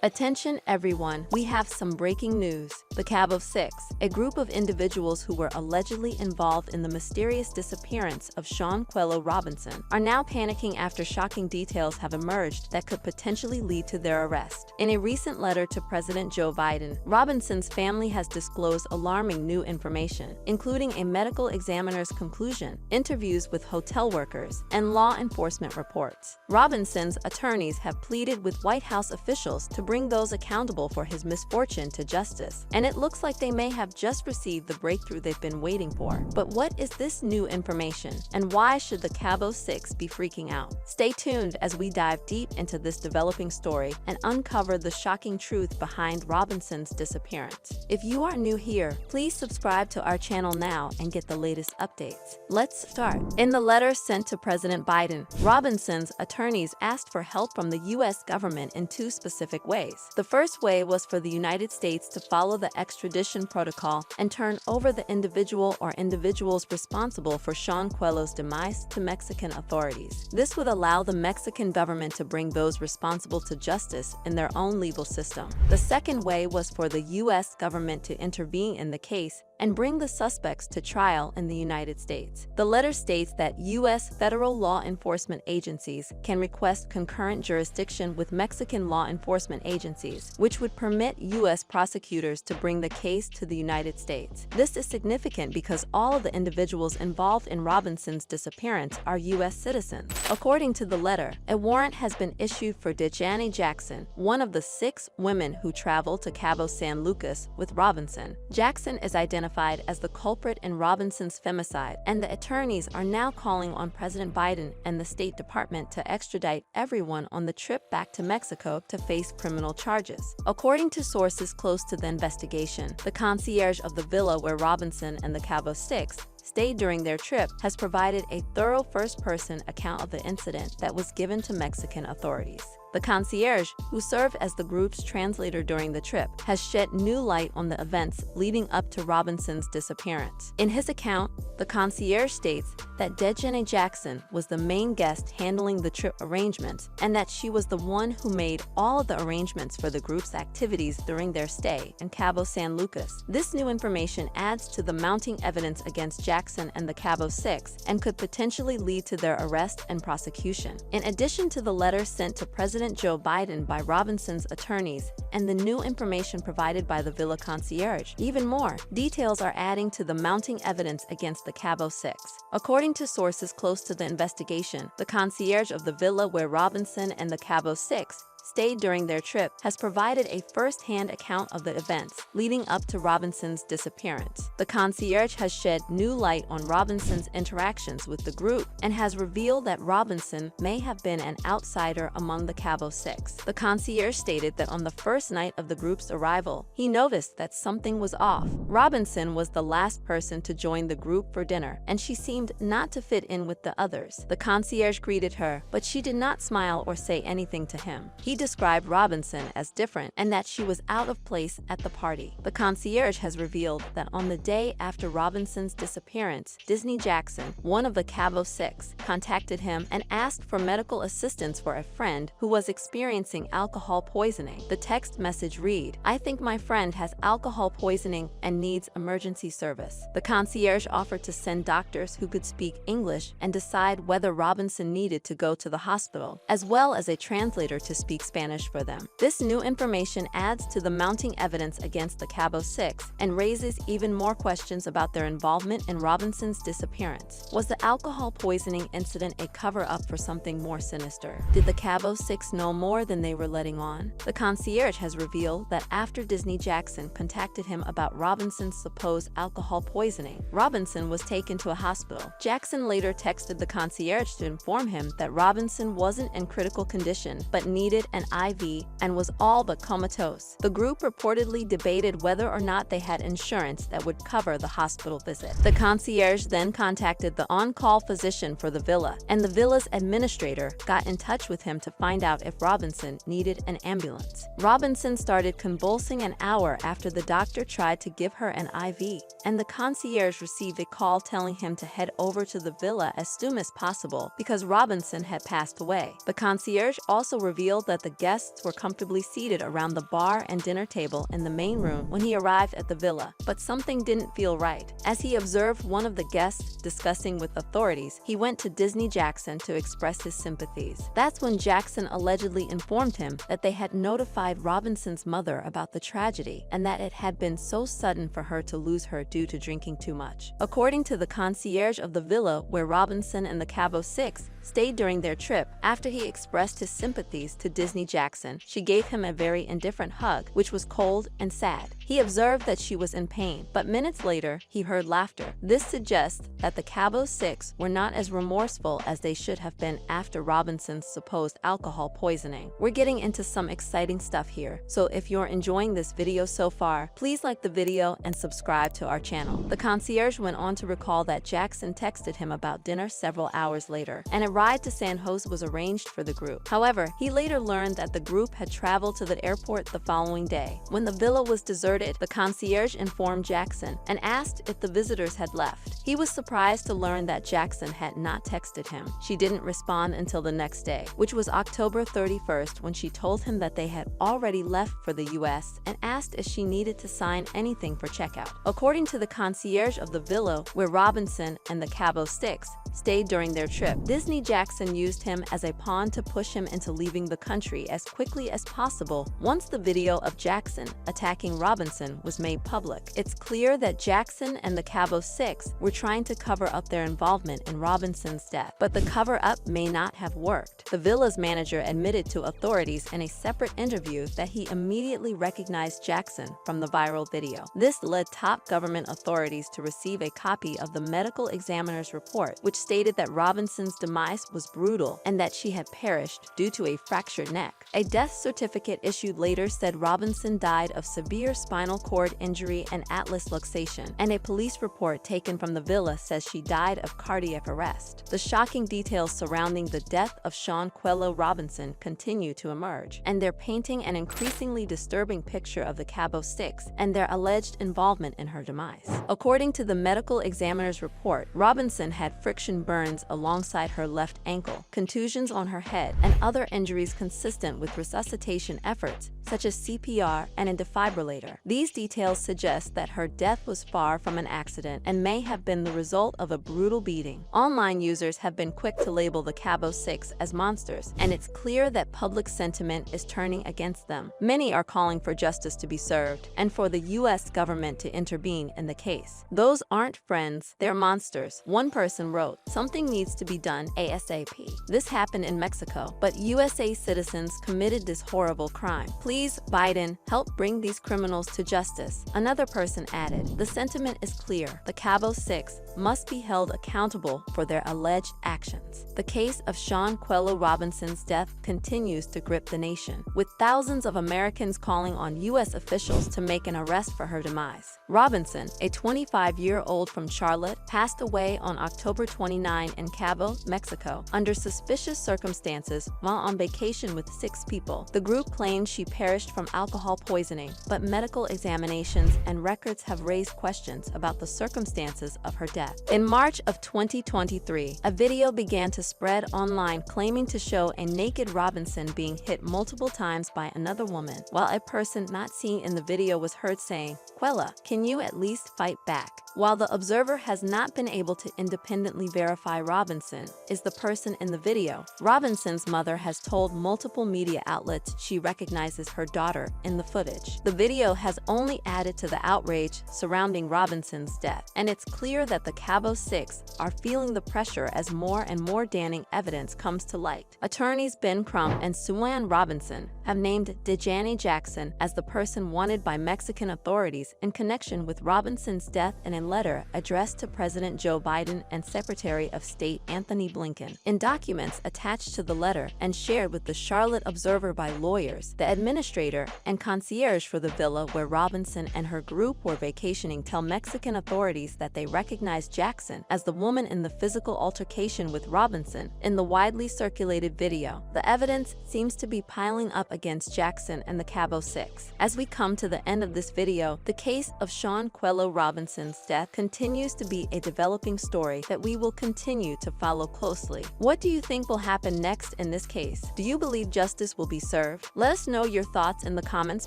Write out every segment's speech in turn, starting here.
Attention everyone, we have some breaking news. The Cabo Six, a group of individuals who were allegedly involved in the mysterious disappearance of Sean Quello Robinson, are now panicking after shocking details have emerged that could potentially lead to their arrest. In a recent letter to President Joe Biden, Robinson's family has disclosed alarming new information, including a medical examiner's conclusion, interviews with hotel workers, and law enforcement reports. Robinson's attorneys have pleaded with White House officials to bring those accountable for his misfortune to justice, and it looks like they may have just received the breakthrough they've been waiting for. But what is this new information, and why should the Cabo Six be freaking out? Stay tuned as we dive deep into this developing story and uncover the shocking truth behind Robinson's disappearance. If you are new here, please subscribe to our channel now and get the latest updates. Let's start. In the letter sent to President Biden, Robinson's attorneys asked for help from the U.S. government in two specific ways. The first way was for the United States to follow the extradition protocol and turn over the individual or individuals responsible for Sean Quello's demise to Mexican authorities. This would allow the Mexican government to bring those responsible to justice in their own legal system. The second way was for the U.S. government to intervene in the case and bring the suspects to trial in the United States. The letter states that U.S. federal law enforcement agencies can request concurrent jurisdiction with Mexican law enforcement agencies, which would permit U.S. prosecutors to bring the case to the United States. This is significant because all of the individuals involved in Robinson's disappearance are U.S. citizens. According to the letter, a warrant has been issued for Dejani Jackson, one of the 6 women who traveled to Cabo San Lucas with Robinson. Jackson is identified as the culprit in Robinson's femicide, and the attorneys are now calling on President Biden and the State Department to extradite everyone on the trip back to Mexico to face criminal charges. According to sources close to the investigation, the concierge of the villa where Robinson and the Cabo Six stayed during their trip has provided a thorough first-person account of the incident that was given to Mexican authorities. The concierge, who served as the group's translator during the trip, has shed new light on the events leading up to Robinson's disappearance. In his account, the concierge states that Dejani Jackson was the main guest handling the trip arrangements and that she was the one who made all of the arrangements for the group's activities during their stay in Cabo San Lucas. This new information adds to the mounting evidence against Jackson and the Cabo Six and could potentially lead to their arrest and prosecution. In addition to the letter sent to President Joe Biden by Robinson's attorneys and the new information provided by the villa concierge, even more details are adding to the mounting evidence against the Cabo Six. According to sources close to the investigation, the concierge of the villa where Robinson and the Cabo Six stayed during their trip has provided a first-hand account of the events leading up to Robinson's disappearance. The concierge has shed new light on Robinson's interactions with the group and has revealed that Robinson may have been an outsider among the Cabo Six. The concierge stated that on the first night of the group's arrival, he noticed that something was off. Robinson was the last person to join the group for dinner, and she seemed not to fit in with the others. The concierge greeted her, but she did not smile or say anything to him. He described Robinson as different and that she was out of place at the party. The concierge has revealed that on the day after Robinson's disappearance, Dejani Jackson, one of the Cabo Six, contacted him and asked for medical assistance for a friend who was experiencing alcohol poisoning. The text message read, "I think my friend has alcohol poisoning and needs emergency service." The concierge offered to send doctors who could speak English and decide whether Robinson needed to go to the hospital, as well as a translator to speak Spanish for them. This new information adds to the mounting evidence against the Cabo Six and raises even more questions about their involvement in Robinson's disappearance. Was the alcohol poisoning incident a cover-up for something more sinister? Did the Cabo Six know more than they were letting on? The concierge has revealed that after Dejani Jackson contacted him about Robinson's supposed alcohol poisoning, Robinson was taken to a hospital. Jackson later texted the concierge to inform him that Robinson wasn't in critical condition but needed an IV and was all but comatose. The group reportedly debated whether or not they had insurance that would cover the hospital visit. The concierge then contacted the on-call physician for the villa, and the villa's administrator got in touch with him to find out if Robinson needed an ambulance. Robinson started convulsing an hour after the doctor tried to give her an IV, and the concierge received a call telling him to head over to the villa as soon as possible because Robinson had passed away. The concierge also revealed that the guests were comfortably seated around the bar and dinner table in the main room when he arrived at the villa, but something didn't feel right. As he observed one of the guests discussing with authorities, he went to Disney Jackson to express his sympathies. That's when Jackson allegedly informed him that they had notified Robinson's mother about the tragedy and that it had been so sudden for her to lose her due to drinking too much. According to the concierge of the villa where Robinson and the Cabo Six stayed during their trip, after he expressed his sympathies to Disney Jackson, she gave him a very indifferent hug, which was cold and sad. He observed that she was in pain, but minutes later, he heard laughter. This suggests that the Cabo Six were not as remorseful as they should have been after Robinson's supposed alcohol poisoning. We're getting into some exciting stuff here, so if you're enjoying this video so far, please like the video and subscribe to our channel. The concierge went on to recall that Jackson texted him about dinner several hours later, and a ride to San Jose was arranged for the group. However, he later learned that the group had traveled to the airport the following day. When the villa was deserted, the concierge informed Jackson and asked if the visitors had left. He was surprised to learn that Jackson had not texted him. She didn't respond until the next day, which was October 31st, when she told him that they had already left for the US and asked if she needed to sign anything for checkout. According to the concierge of the villa where Robinson and the Cabo Six stayed during their trip, Disney Jackson used him as a pawn to push him into leaving the country as quickly as possible. Once the video of Jackson attacking Robinson was made public, it's clear that Jackson and the Cabo Six were trying to cover up their involvement in Robinson's death, but the cover-up may not have worked. The villa's manager admitted to authorities in a separate interview that he immediately recognized Jackson from the viral video. This led top government authorities to receive a copy of the medical examiner's report, which stated that Robinson's demise was brutal and that she had perished due to a fractured neck. A death certificate issued later said Robinson died of severe spinal cord injury and atlas luxation, and a police report taken from the villa says she died of cardiac arrest. The shocking details surrounding the death of Sean Quello Robinson continue to emerge, and they're painting an increasingly disturbing picture of the Cabo Six and their alleged involvement in her demise. According to the medical examiner's report, Robinson had friction burns alongside her left ankle, contusions on her head, and other injuries consistent with resuscitation efforts, such as CPR and a defibrillator. These details suggest that her death was far from an accident and may have been the result of a brutal beating. Online users have been quick to label the Cabo Six as monsters, and it's clear that public sentiment is turning against them. Many are calling for justice to be served and for the US government to intervene in the case. Those aren't friends, they're monsters. One person wrote, "Something needs to be done ASAP." This happened in Mexico, but USA citizens committed this horrible crime. Please, Biden, help bring these criminals to justice. Another person added, "The sentiment is clear. The Cabo Six must be held accountable for their alleged actions." The case of Sean Quello Robinson's death continues to grip the nation, with thousands of Americans calling on US officials to make an arrest for her demise. Robinson, a 25-year-old from Charlotte, passed away on October 29 in Cabo, Mexico, under suspicious circumstances while on vacation with 6 people. The group claimed she perished from alcohol poisoning, but medical examinations and records have raised questions about the circumstances of her death. In March of 2023, a video began to spread online claiming to show a naked Robinson being hit multiple times by another woman, while a person not seen in the video was heard saying, "Quella, can you at least fight back?" While the observer has not been able to independently verify Robinson is the person in the video, Robinson's mother has told multiple media outlets she recognizes her daughter in the footage. The video has only added to the outrage surrounding Robinson's death, and it's clear that the Cabo Six are feeling the pressure as more and more damning evidence comes to light. Attorneys Ben Crump and Suan Robinson have named Disney Jackson as the person wanted by Mexican authorities in connection with Robinson's death in a letter addressed to President Joe Biden and Secretary of State Anthony Blinken. In documents attached to the letter and shared with the Charlotte Observer by lawyers, the administrator and concierge for the villa where Robinson and her group were vacationing tell Mexican authorities that they recognize Miss Jackson as the woman in the physical altercation with Robinson in the widely circulated video. The evidence seems to be piling up against Jackson and the Cabo Six. As we come to the end of this video, the case of Sean Quello Robinson's death continues to be a developing story that we will continue to follow closely. What do you think will happen next in this case? Do you believe justice will be served? Let us know your thoughts in the comments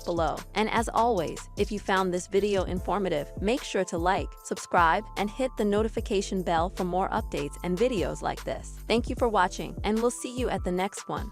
below. And as always, if you found this video informative, make sure to like, subscribe, and hit the notification bell for more updates and videos like this. Thank you for watching, and we'll see you at the next one.